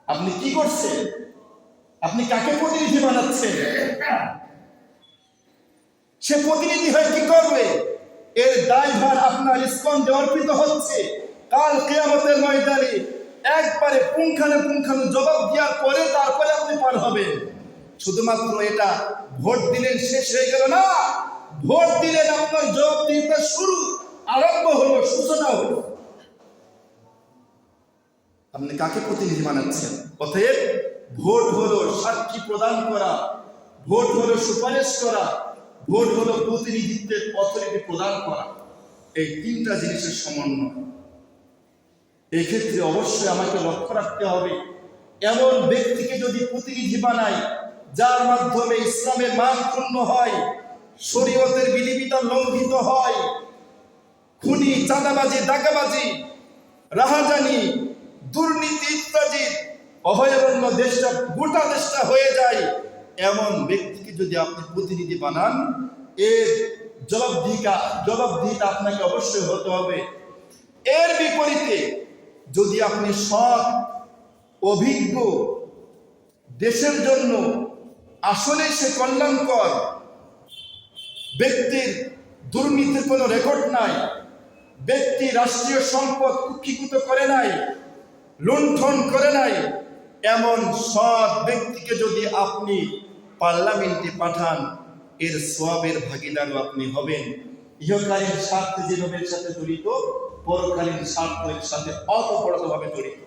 আপনি কি করছেন? আপনি কাকে প্রতিনিধি বানাচ্ছেন? সে প্রতিনিধি হয়ে কি করবে? এর দায়ভার আপনার স্কন্ধে অর্পিত হচ্ছে। কাল কিয়ামতের ময়দানে একবারে পুঙ্খানুপুঙ্খানু জবাব দেওয়ার পরে তারপরে আপনি পার হবেন। শুধুমাত্র এটা ভোট দিলেন শেষ হয়ে গেল না, ভোট দিলেন আপনার জবাবদিহিতা শুরু, আরম্ভ হলো, সূচনা হলো। আপনি কাকে প্রতিনিধি বানাচ্ছেন? অতএব ভোট হলো সাক্ষী প্রদান করা, ভোট হলো সুপারিশ করা, ভোট হলো প্রতিনিধিত্বের অথরিটি প্রদান করা। এই তিনটা জিনিসের সমন্বয়। এই ক্ষেত্রে অবশ্যই আমাকে লক্ষ্য রাখতে হবে, এমন ব্যক্তিকে যদি প্রতিনিধি বানাই যার মাধ্যমে ইসলামের মান ক্ষুণ্ণ হয়, শরীয়তের বিধিবিধান লঙ্ঘিত হয়, খুনি, চাঁদাবাজি, ডাকাবাজি, রাহাজানি, দুর্নীতি ইত্যাদি অভয়ারণ্য দেশটা, গোটা দেশটা হয়ে যায়, এমন ব্যক্তিকে যদি আপনি প্রতিনিধি বানান, এর জবাবদিহিতা আপনাকে অবশ্যই হতে হবে। এর বিপরীতে যদি আপনি সৎ, অভিজ্ঞ, দেশের জন্য আসলে সে কল্যাণকর ব্যক্তির, দুর্নীতির কোনো রেকর্ড নাই, ব্যক্তি রাষ্ট্রীয় সম্পদ কুক্ষিগত করে নাই, লুণ্ঠন করে নাই, এমন সৎ ব্যক্তিকে যদি আপনি পার্লামেন্টে পাঠান, এর সওয়াবের ভাগীদারও আপনি হবেন। ইহকালীন স্বার্থে যেভাবে এর সাথে জড়িত, পরকালীন স্বার্থের সাথে অতপ্রতভাবে জড়িত।